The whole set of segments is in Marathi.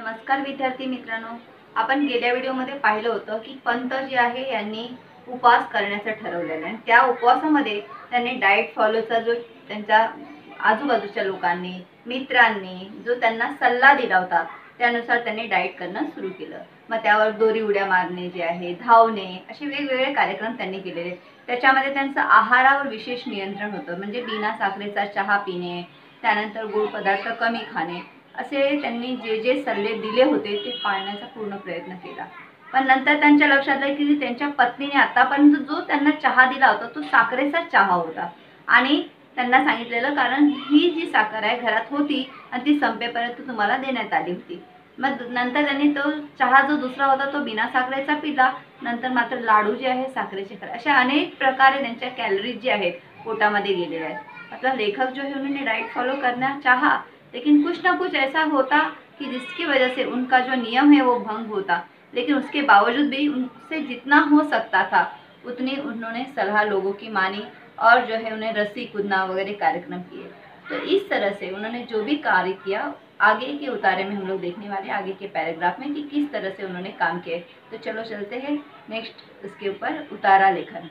नमस्कार विद्यार्थी मित्रांनो, आपण गेल्या व्हिडिओमध्ये पाहिलं होतं की पंत जे आहे यांनी उपवास करण्याचं ठरवलेलं आहे. त्या उपवासामध्ये त्यांनी डाएट फॉलोचा जो त्यांच्या आजूबाजूच्या लोकांनी मित्रांनी जो त्यांना सल्ला दिला होता त्यानुसार त्यांनी डाएट करणं सुरू केलं. मग त्यावर दोरी उड्या मारणे जे आहे, धावणे, असे वेगवेगळे कार्यक्रम त्यांनी केलेले. त्याच्यामध्ये त्यांचं आहारावर विशेष नियंत्रण होतं, म्हणजे बिना साखरेचा चहा पिणे, त्यानंतर गोड पदार्थ कमी खाणे, असे त्यांनी जे जे सल्ले दिले होते ते पाळण्याचा पूर्ण प्रयत्न केला. पण नंतर त्यांच्या लक्षात आलं की त्यांच्या पत्नीने आतापर्यंत जो त्यांना चहा दिला होता तो साखरेचा चहा होता आणि त्यांना सांगितलेलं कारण ही जी साखर आहे घरात होती आणि ती संपेपर्यंत तुम्हाला देण्यात आली होती. मग नंतर त्यांनी तो चहा जो दुसरा होता तो बिना साखरेचा पिला. नंतर मात्र लाडू जे आहे साखरेचे खाल्ले. अशा अनेक प्रकारे त्यांच्या कॅलरीज जे आहेत पोटामध्ये गेलेल्या आहेत. मतलब लेखक जो है उन्होंने डाइट फॉलो करना चाहा, लेकिन कुछ ना कुछ ऐसा होता कि जिसकी वजह से उनका जो नियम है वो भंग होता, लेकिन उसके बावजूद भी उनसे जितना हो सकता था उतनी उन्होंने सलाह लोगों की मानी और जो है उन्हें रस्सी कूदना वगैरह कार्यक्रम किए. तो इस तरह से उन्होंने जो भी कार्य किया आगे के उतारे में हम लोग देखने वाले आगे के पैराग्राफ में कि किस तरह से उन्होंने काम किए. तो चलो चलते हैं नेक्स्ट इसके ऊपर उतारा लेखन.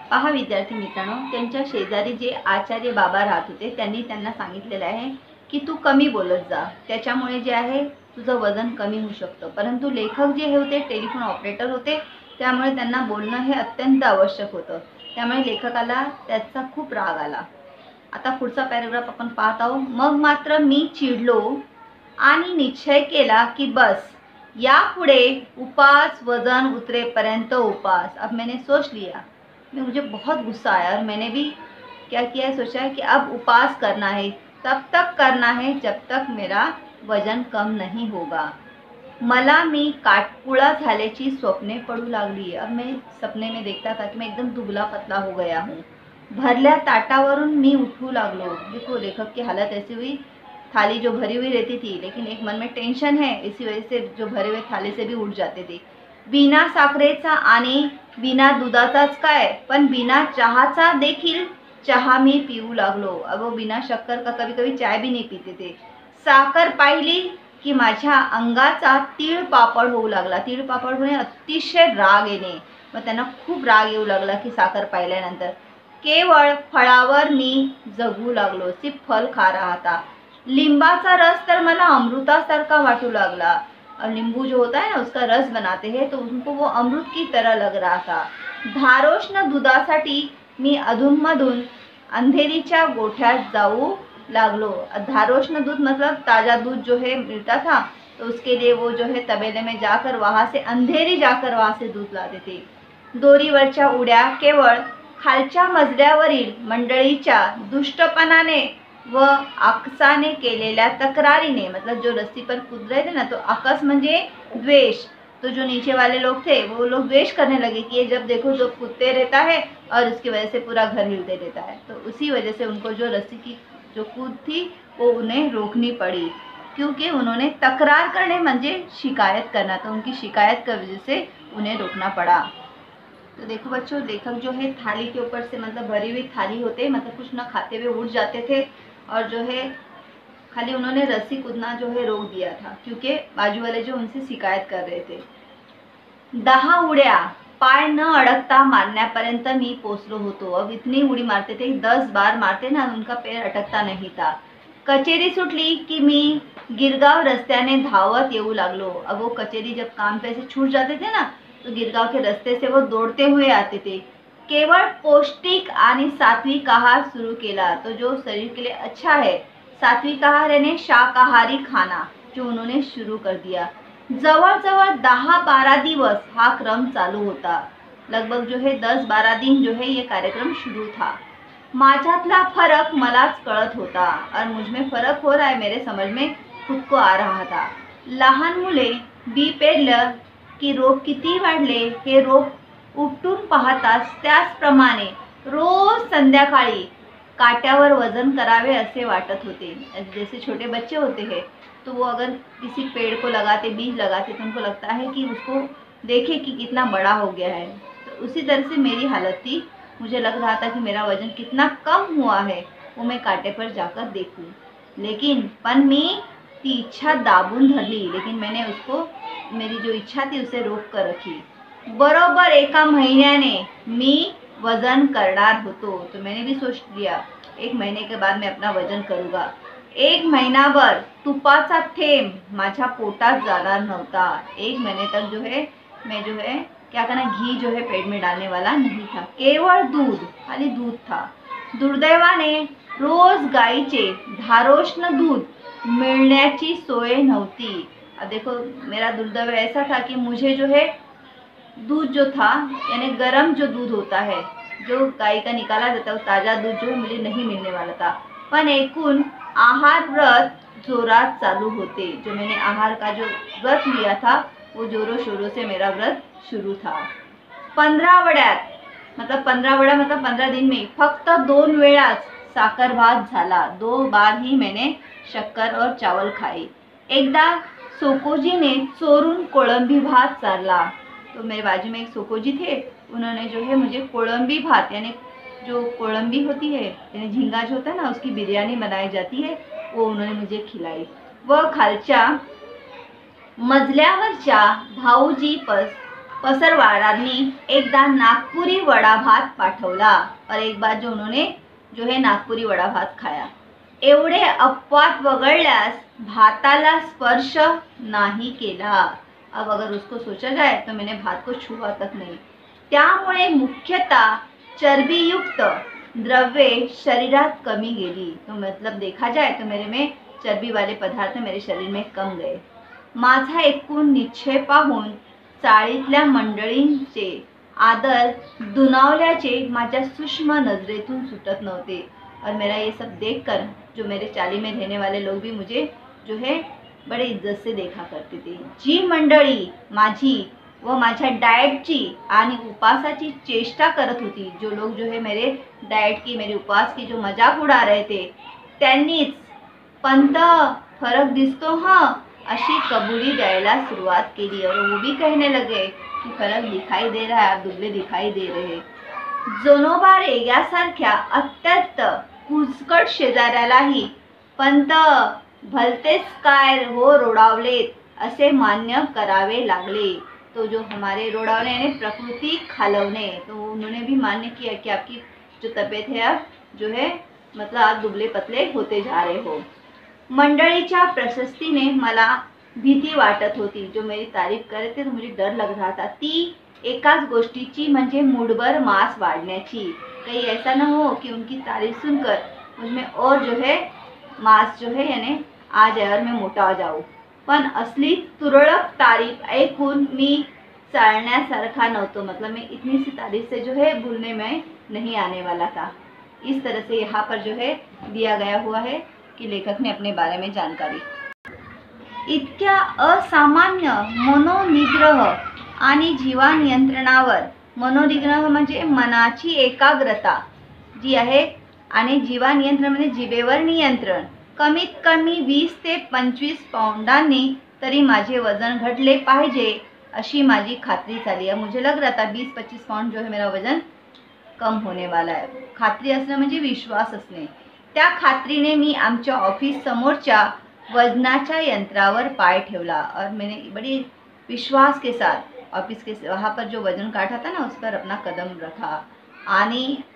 पहा विद्यार्थी मित्रांनो, त्यांच्या शेजारी जे आचार्य बाबा राहत होते त्यांनी त्यांना सांगितलेलं आहे की तू कमी बोलत जा, त्याच्यामुळे जे आहे तुझं वजन कमी होऊ शकतं. परंतु लेखक जे हे होते टेलिफोन ऑपरेटर होते, त्यामुळे त्यांना बोलणं हे अत्यंत आवश्यक होतं. त्यामुळे लेखकाला त्याचा खूप राग आला. आता पुढचा पॅराग्राफ आपण पाहत आहोत. मग मात्र मी चिडलो आणि निश्चय केला की बस यापुढे उपास वजन उतरेपर्यंत उपास. अब मैंने सोच लिया, मुझे बहुत गुस्सा आया और मैंने भी क्या किया है, सोचा है कि अब उपवास करना है, तब तक करना है जब तक मेरा वजन कम नहीं होगा. मला मी काटकुळा झाल्याची स्वप्ने पडू लागली. अब मैं सपने में देखता था कि मैं एकदम दुबला पतला हो गया हूँ. भरल्या ताटावरून मी उठू लागलो. देखो लेखक की हालत ऐसी हुई, थाली जो भरी हुई रहती थी लेकिन एक मन में टेंशन है, इसी वजह से जो भरे हुए थाली से भी उठ जाते थे. बिना साखरेचा आणि बिना दुधाचाच काय, पण बिना चहाचा देखील चहा मी पिऊ लागलो. अब वो बिना शक्कर का कभी कभी चाय भी नहीं पीते थे. साखर पाहिली की माझ्या अंगाचा तीळ पापड होऊ लागला. तीळ पापड होणे अतिशय राग येणे. मग त्यांना खूप राग येऊ लागला की साखर पाहिल्यानंतर. केवळ फळावर मी जगू लागलो. सिर्फ फल खा रहा था. लिंबाचा रस तर मला अमृतासारखा वाटू लागला. और नींबू जो होता है ना उसका रस बनाते हैं तो उनको वो अमृत की तरह लग रहा था. धारोष्ण दुधासाठी मी अधूनमधून अंधेरीच्या गोठ्यात जाऊ लागलो. धारोष्ण दूध मतलब ताज़ा दूध जो है मिलता था, तो उसके लिए वो जो है तबेले में जाकर वहाँ से अंधेरी जाकर वहाँ से दूध लाते थे. दोरीवरच्या उड्या केवळ खालच्या मजल्यावरील मंडळीच्या दुष्टपणाने व आकसाने केलेल्या तक्रारीने, मतलब जो रस्सी पर कूद रहे थे ना, तो आकस म्हणजे द्वेष. तो जो नीचे वाले लोग थे वो लोग द्वेष करने लगे कि ये जब देखो जो कूदते रहता है और उसकी वजह से पूरा घर हिलते रहता है. तो उसी वजह से उनको जो रस्सी की जो कूद थी वो उन्हें रोकनी पड़ी, क्योंकि उन्होंने तकरार करने म्हणजे शिकायत करना, तो उनकी शिकायत की वजह से उन्हें रोकना पड़ा. तो देखो बच्चों, लेखक जो है थाली के ऊपर से, मतलब भरी हुई थाली होते, मतलब कुछ न खाते हुए उठ जाते थे और जो है खाली उन्होंने रस्सी कूदना जो है रोक दिया था, क्योंकि बाजू वाले जो उनसे शिकायत कर रहे थे. 10 उड्या पाय न अडकता मारण्यापर्यंत मी पोचलो होतो. अब इतनी उडी मारते थे, 10 बार मारते ना, उनका पैर अटकता नहीं था. कचेरी सुटली की मी गिरगाव रस्त्याने धावत येऊ लागलो. अब वो कचेरी जब काम पे से छूट जाते थे ना, तो गिरगाव के रास्ते से वो दौड़ते हुए आते थे. केवळ पौष्टिक आणि सात्विक आहार सुरू केला, तो जो शरीर के लिए अच्छा है, सात्विक आहार यानी शाकाहारी खाना, जो उन्होंने शुरू कर दिया. जवळजवळ 10-12 दिवस हा क्रम चालू होता. लगभग जो है 10-12 दिन जो है ये कार्यक्रम शुरू था. माझ्यातला फरक मलाच कळत होता और मुझ में फरक हो रहा है, मेरे समझ में खुद को आ रहा था. लहान मुले बी पेरलं की रोप किती वाढले हे रोप उपटून पाहताच त्याचप्रमाणे रोज संध्याकाळी काट्यावर वजन करावे असे वाटत होते. जैसे छोटे बच्चे होते हैं तो वो अगर किसी पेड़ को लगाते, बीज लगाते, तो उनको लगता है कि उसको देखे कि कितना बड़ा हो गया है. तो उसी तरह से मेरी हालत थी. मुझे लग रहा था कि मेरा वजन कितना कम हुआ है वो मैं कांटे पर जाकर देखूं. लेकिन पण मी ती इच्छा दाबून धरली, लेकिन मैंने उसको, मेरी जो इच्छा थी उसे रोक कर रखी। बरोबर 1 महीन्याने मी वजन करणार होतो। तो मैंने भी सोच लिया 1 महीने के बाद मैं अपना वजन करूँगा। 1 महिनाभर तुपाचा थेंब माझ्या पोटात जाणार नव्हता। 1 महीने तक जो है मैं जो है क्या करना, घी जो है पेट में डालने वाला नहीं था, केवळ दूध, खाली दूध था। दुर्दैवाने रोज गाईचे धारोष्ण दूध मिळण्याची सोय नव्हती। अब देखो मेरा दुर्दैव ऐसा था कि मुझे जो है दूध जो था, यानी गर्म जो दूध होता है, जो गाय का निकाला जाता है, वो ताज़ा दूध जो है मुझे नहीं मिलने वाला था। पण एकूण आहार व्रत जोरात चालू होते। जो मैंने आहार का जो व्रत लिया था वो जोरों शोरों से मेरा व्रत शुरू था। 15 वड्यात, मतलब 15 वड्या मतलब 15 दिन में फक्त 2 वेळाच साखर भात झाला। 2 बार ही मैंने शक्कर और चावल खाई। एकदा सोकोजी ने चोरून कोळंबी भात चारला। तो मेरे बाजू में एक सोकोजी थे, उन्होंने जो है मुझे कोळंबी भात, यानी जो कोळंबी होती है, यानी झींगा जो होता है ना, उसकी बिरयानी बनाई जाती है, वो उन्होंने मुझे खिलाई। व खालच्या मजल्यावरच्या भाऊजी पसरवाडांनी एकदा नागपुरी वडा भात पाठवला, और एक बार जो उन्होंने जो है नागपुरी वडा भात खाया। एवढे अपवाद वगळल्यास भाताला स्पर्श नाही केला। अब अगर उसको सोचा जाए तो मैंने भात को छुआ तक नहीं। त्यामुळे मुख्यतः चरबीयुक्त द्रव्ये शरीरात कमी गेली। तो मतलब देखा जाए तो मेरे में चरबी वाले पदार्थ मेरे शरीर में कम गए। माझा एकूण निश्चय पाहून चाळीतल्या मंडळींचे आदर दुनावल्याचे माझ्या सूक्ष्म नजरेतून सुटत नव्हते। और मेरा ये सब देखकर जो मेरे चाली में रहने वाले लोग भी मुझे जो है बड़े इज्जत से देखा करते थे। जी मंडळी माझी व माझ्या डाएटची आणि उपवासाची चेष्टा करत होती, जो लोग जो है मेरे डाएट की, मेरे उपवास की जो मजाक उड़ा रहे थे, त्यांनीच पंत फरक दिसतो हाँ अशी कबुली द्यायला सुरुवात केली। और वो भी कहने लगे कि फरक दिखाई दे रहा है, आप दुबले दिखाई दे रहे। जोनोबा रेग्यासारख्या अत्यंत कुचकट शेजाऱ्यालाही पंत भलतेच काय हो रोडावलेत असे मान्य करावे लागले। तो जो हमारे रोडावले यानी प्रकृति खालवने, तो उन्होंने भी मान्य किया कि आपकी जो तबीयत है अब जो है मतलब आप दुबले पतले होते जा रहे हो। मंडळीच्या प्रशस्तीने मला भीती वाटत होती। जो मेरी तारीफ कर रहे थे तो मुझे डर लग रहा था। ती एकाच गोष्टीची म्हणजे मूडभर मांस वाढण्याची। कहीं ऐसा ना हो कि उनकी तारीफ सुनकर मुझमें और जो है मांस जो है यानी आ जाए और मैं मोटा हो जाऊँ। पण असली तुरळक तारीफ ऐकून मी चालण्यासारखा नव्हतो, मतलब मैं इतनी सी तारीफ से जो है भूलने में नहीं आने वाला था। इस तरह से यहाँ पर जो है दिया गया हुआ है कि लेखक ने अपने बारे में जानकारी। इतक्या असामान्य मनोनिग्रह आणि जीवानियंत्रणावर, मनोनिग्रह म्हणजे मनाची एकाग्रता जी आहे, आणि जीवानियंत्रण म्हणजे जिभेवर नियंत्रण। कमीत कमी 20 ते 25 पाउंडांनी तरी माझे वजन घटले पाहिजे अशी माझी खात्री झाली। अब मुझे लग रहा था 20-25 पाउंड जो है मेरा वजन कम होने वाला है। खात्री असणं म्हणजे विश्वास असणे। त्या खात्रीने मी आमच्या ऑफिस समोरच्या वजनाच्या यंत्रावर पाय ठेवला, और मैंने बड़ी विश्वास के साथ ऑफिस के वहाँ पर जो वजन काटा था ना, उस पर अपना कदम रखा।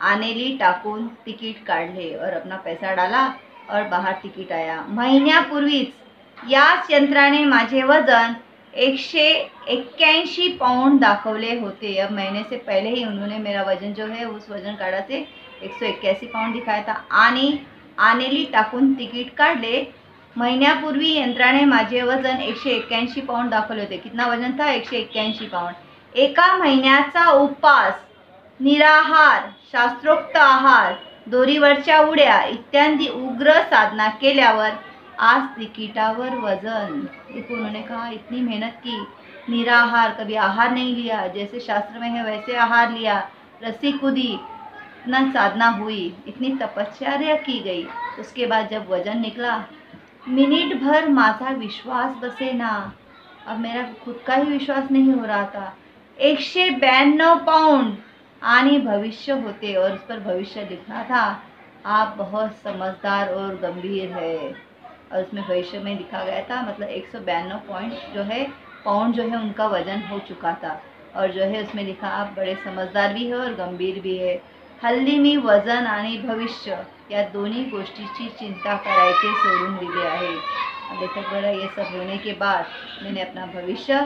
आनेली टाकून तिकीट काढले और अपना पैसा डाला और बाहर तिकीट आया। महिन्यापूर्वीच याच यंत्राने माझे वजन 181 पाउंड दाखवले होते। अब महीने से पहले ही उन्होंने मेरा वजन जो है उस वजन काढा से 181 पाउंड दिखाया था। आणि आनेली टाकून तिकीट काढले। महिन्यापूर्वी यंत्राने माझे वजन 181 पाउंड दाखवले होते। कितना वजन था? 181 पाउंड। एका महिन्याचा उपवास, निराहार, शास्त्रोक्त आहार, दोरीवरच्या उड्या इत्यादी उग्र साधना केल्यावर आज तिकीटावर वजन। देखो उन्होंने कहा इतनी मेहनत की, निराहार, कभी आहार नहीं लिया, जैसे शास्त्र में है वैसे आहार लिया, रस्सी कूदी, इतना साधना हुई, इतनी तपश्चर्या की गई, उसके बाद जब वजन निकला, मिनट भर माझा विश्वास बसेना। अब मेरा खुद का ही विश्वास नहीं हो रहा था। 192 पाउंड आनी भविष्य होते, और उस पर भविष्य लिखा था, आप बहुत समझदार और गंभीर है। और उसमें भविष्य में लिखा गया था, मतलब 192 पॉइंट जो है पाउंड जो है उनका वजन हो चुका था। और जो है उसमें लिखा आप बड़े समजदार भी है और गंभीर भी है। हल्ली मी वजन आणि भविष्य या दोन्ही गोष्टीची चिंता करायचे सोडून दिले आहे। लेखक बोला ये सब होने के बाद मैंने अपना भविष्य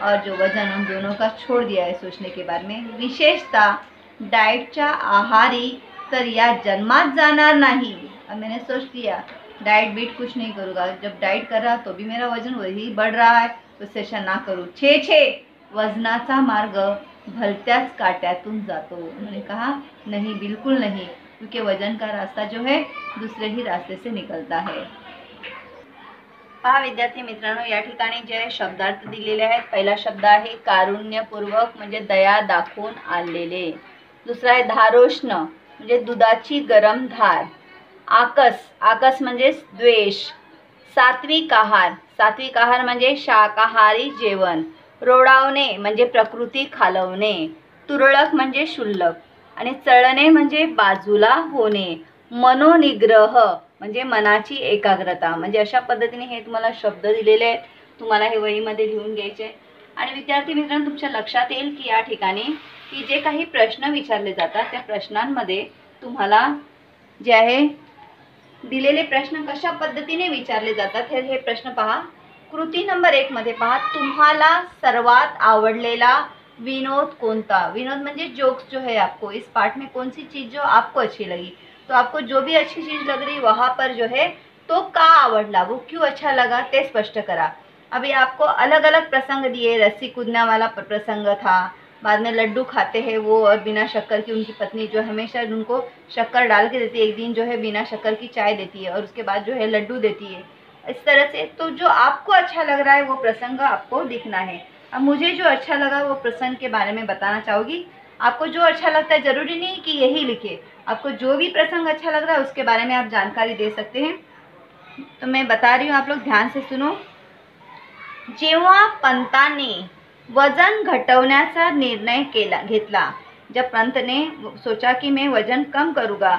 और जो वजन उन दोनों का छोड़ दिया है सोचने के बारे में। विशेषतः डाएटच्या आहारी तर या जन्मात जाणार नाही। अब मैंने सोच लिया डाइट बीट कुछ नहीं करूँगा, जब डाइट कर रहा तो भी मेरा वजन वही बढ़ रहा है, उससे अच्छा ना करूँ। छे वजनाचा मार्ग भलत्याच काट्यातून जातो। उन्होंने कहा नहीं, बिल्कुल नहीं, क्योंकि वजन का रास्ता जो है दूसरे ही रास्ते से निकलता है। पहा विद्यार्थी मित्रांनो, या ठिकाणी जे शब्दार्थ दिलेले आहेत, पहिला शब्द आहे कारुण्यपूर्वक म्हणजे दया दाखवून आलेले, दुसरा आहे धारोष्ण म्हणजे दुधाची गरम धार, आकस म्हणजे द्वेष, सात्विक आहार म्हणजे शाकाहारी जेवण, रोडावणे म्हणजे प्रकृती खालवणे, तुरळक म्हणजे शुल्लक आणि चळणे म्हणजे बाजूला होणे, मनोनिग्रह म्हणजे मनाची एकाग्रता। म्हणजे अशा पद्धतीने हे तुम्हाला शब्द दिलेले आहेत, तुम्हाला हे वहीमध्ये लिहून घ्यायचे। आणि विद्यार्थी मित्रांनो, तुमच्या लक्षात येईल की या ठिकाणी की जे काही प्रश्न विचारले जातात त्या प्रश्नांमध्ये तुम्हाला जे आहे दिलेले प्रश्न कशा पद्धतीने विचारले जातात हे प्रश्न पहा। कृती नंबर 1 मध्ये पहा, तुम्हाला सर्वात आवडलेला विनोद कोणता। विनोद म्हणजे जोक्स जो है आपको इस पार्ट में कौन सी चीज़ जो आपको अच्छी लगी, तो आपको जो भी अच्छी चीज़ लग रही वहाँ पर जो है तो का आवडला, वो क्यों अच्छा लगा ते स्पष्ट करा। अभी आपको अलग अलग प्रसंग दिए, रस्सी कूदने वाला प्रसंग था, बाद में लड्डू खाते हैं वो और बिना शक्कर की उनकी पत्नी जो हमेशा उनको शक्कर डाल के देती है, एक दिन जो है बिना शक्कर की चाय देती है और उसके बाद जो है लड्डू देती है। इस तरह से तो जो आपको अच्छा लग रहा है वो प्रसंग आपको लिखना है। अब मुझे जो अच्छा लगा वो प्रसंग के बारे में बताना चाहूँगी। आपको जो अच्छा लगता है, ज़रूरी नहीं कि यही लिखे, आपको जो भी प्रसंग अच्छा लग रहा है उसके बारे में आप जानकारी दे सकते हैं। तो मैं बता रही हूँ, आप लोग ध्यान से सुनो। जेव्हा पंताने वजन घटवण्याचा निर्णय घेतला, जब पंत ने सोचा कि मैं वजन कम करूँगा,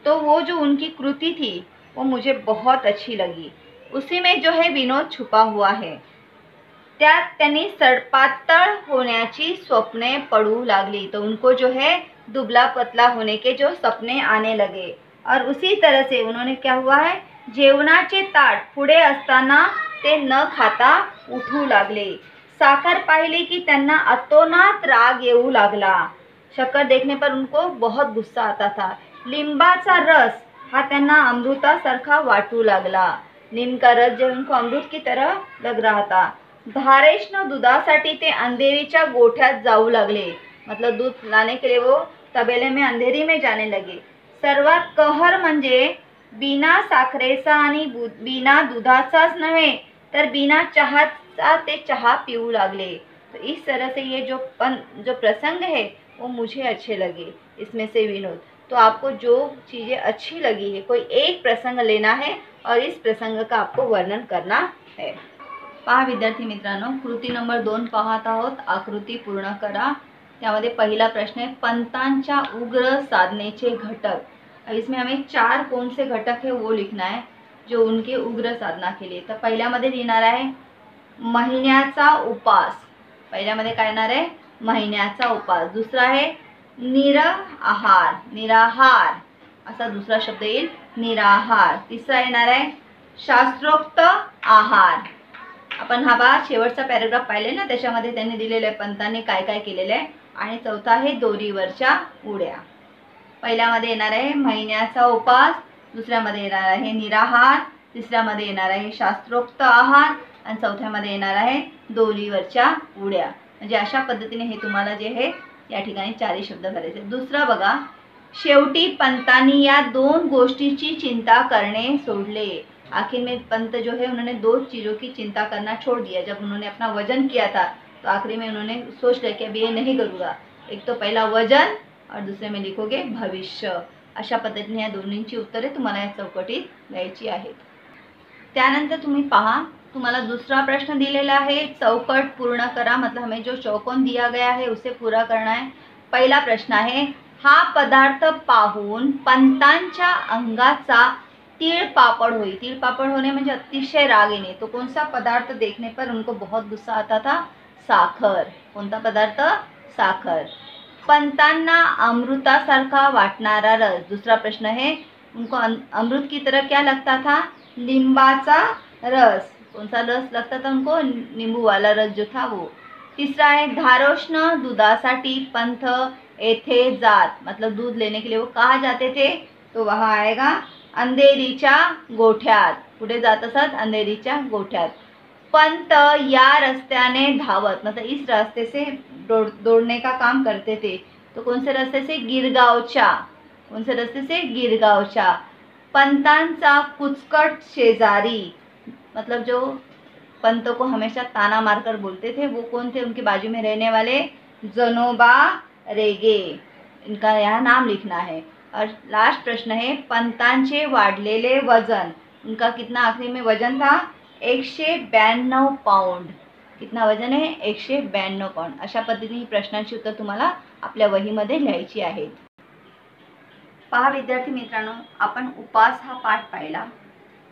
तो वो जो उनकी कृति थी वो मुझे बहुत अच्छी लगी। उसी में जो है विनोद छुपा हुआ है। त्यात त्यांनी सडपातळ होण्याची स्वप्ने पडू लागली, तो उनको जो है दुबला पतला होने के जो सपने आने लगे। और उसी तरह से उन्होंने क्या हुआ है, जेवणाचे ताट पुढे असताना ते न खाता उठू लागले। साखर पाहिली की त्यांना अतोनात राग येऊ लागला। शक्कर देखने पर उनको बहुत गुस्सा आता था। लिंबाचा रस हा त्यांना अमृतासारखा वाटू लागला। नीम का रस जो उनको अमृत की तरह लग रहा था। धारेष्ण दुधासाठी ते अंधेरीच्या गोठ्यात जाऊ लागले, मतलब दूध लाने के लिए वो तबेले में अंधेरी में जाने लगे। सर्वात कहर म्हणजे बिना साखरेचा आणि बिना दुधाचाच नव्हे तर बिना चहाचा ते चहा पिऊ लागले। तो इस तरह से ये जो प्रसंग है वो मुझे अच्छे लगे, इसमें से विनोद। तो आपको जो चीज़ें अच्छी लगी है कोई एक प्रसंग लेना है और इस प्रसंग का आपको वर्णन करना है। पहा विद्यार्थी मित्रांनो, कृती नंबर 2 पाहत आहोत, आकृती पूर्ण करा। त्यामध्ये पहिला प्रश्न है पंतांच्या उग्र साधनेचे घटक। इसमें हमें 4 कौन से घटक है वो लिखना है जो उनके उग्र साधना के लिए। तर पहिल्यामध्ये लिहिणार आहे महिन्याचा उपास, पहिल्यामध्ये काय येणार आहे महिन्याचा उपास। दुसरा आहे निराहार असा दुसरा शब्द येईल निराहार। तिसरा येणार आहे शास्त्रोक्त आहार। आपण हा बा शेवटचा पॅराग्राफ पाहिले ना, त्याच्यामध्ये त्यांनी दिलेले पंतांनी काय काय केलेले आहे। आणि चौथा आहे दोरीवरच्या उड्या। पहिल्यामध्ये येणार आहे महिन्याचा उपास, दुसऱ्यामध्ये येणार आहे निराहार, तिसऱ्यामध्ये येणार आहे शास्त्रोक्त आहार आणि चौथ्यामध्ये येणार आहे दोरीवरच्या उड्या। म्हणजे अशा पद्धतीने हे तुम्हाला जे आहे या ठिकाणी 4 शब्द करायचे। दुसरा बघा, शेवटी पंतांनी या 2 गोष्टीची चिंता करने सोडले। आखिर में पंत जो है उन्होंने 2 चीज़ों की चिंता करना छोड़ दिया। जब उन्होंने अपना वजन किया था तो आखिरी में उन्होंने सोच लिया कि अभी ये नहीं करूँगा। एक तो पहला वजन और दूसरे में लिखोगे भविष्य। अशा पद्धतीने या दोन्हींची उत्तरे तुम्हाला या चौकटीत द्यायची आहेत। त्यानंतर तुम्ही पहा, तुम्हाला दूसरा प्रश्न दिलेला है, चौकट पूर्ण करा, मतलब हमें जो चौकोन दिया गया है उसे पूरा करना है। पहिला प्रश्न आहे, हा पदार्थ पाहून पंतांच्या अंगाचा तीळ पापड़ हुई। तीळ पापड़ होने म्हणजे अतिशय राग येणे। तो कौन सा पदार्थ देखने पर उनको बहुत गुस्सा आता था? साखर। कोणता पदार्थ? साखर। पंतांना अमृतासारखा वाटणारा रस। दूसरा प्रश्न है, उनको अमृत की तरह क्या लगता था? लिंबाचा रस। कौन सा रस लगता था उनको? नींबू वाला रस जो था वो। तीसरा है, धारोष्ण दुधासाठी पंथ येथे जात। मतलब दूध लेने के लिए वो कहाँ जाते थे? तो वहाँ आएगा अंधेरीच्या गोठ्यात। कुठे जात असत? अंधेरीच्या गोठ्यात। पंत या रास्त्याने धावत, मतलब इस रास्ते से दौड़ने का काम करते थे। तो कौन से रास्ते से? गिरगावच्या। कौन से रास्ते से? गिरगावच्या। पंतांचा कुचकट शेजारी, मतलब जो पंतों को हमेशा ताना मारकर बोलते थे वो कौन थे? उनके बाजू में रहने वाले जनोबा रेगे। इनका यहाँ नाम लिखना है। और लास्ट प्रश्न है, पंतांचे वाढलेले वजन। उनका कितना आखिरी में वजन था? 192 पाऊंड। कितना वजन आहे? 192 पाऊंड। अशा पद्धतीने ही प्रश्नांची उत्तर तुम्हाला आपल्या वहीमध्ये लिहायची आहेत। पहा विद्यार्थी मित्रांनो, आपण उपवास हा पाठ पाहिला।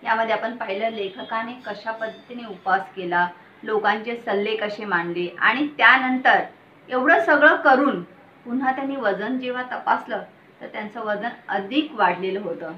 यामध्ये आपण पाहिलं लेखकाने कशा पद्धतीने उपवास केला, लोकांचे सल्ले कसे मांडले आणि त्यानंतर एवढं सगळं करून पुन्हा त्यांनी वजन जेव्हा तपासलं तो त्यांचं वजन अधिक वाढलेलं होतं।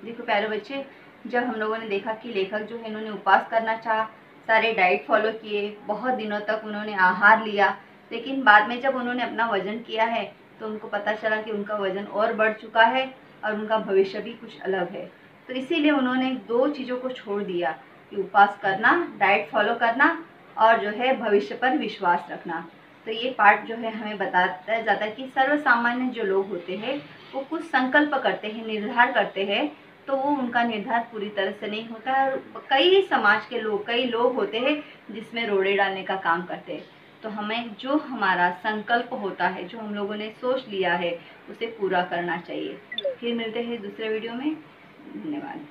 देखो प्यारे बच्चे, जब हम लोगों ने देखा कि लेखक जो है इन्होंने उपवास करना चाहा, सारे डाइट फॉलो किए, बहुत दिनों तक उन्होंने आहार लिया, लेकिन बाद में जब उन्होंने अपना वजन किया है तो उनको पता चला कि उनका वजन और बढ़ चुका है और उनका भविष्य भी कुछ अलग है। तो इसीलिए उन्होंने दो चीज़ों को छोड़ दिया कि उपवास करना, डाइट फॉलो करना और जो है भविष्य पर विश्वास रखना। तो ये पाठ जो है हमें बताता जाता है कि सर्वसामान्य जो लोग होते हैं वो कुछ संकल्प करते हैं, निर्धार करते हैं, तो वो उनका निर्धार पूरी तरह से नहीं होता है। और कई समाज के लोग, कई लोग होते हैं जिसमें रोड़े डालने का काम करते हैं। तो हमें जो हमारा संकल्प होता है, जो हम लोगों ने सोच लिया है, उसे पूरा करना चाहिए। फिर मिलते हैं दूसरे वीडियो में। धन्यवाद।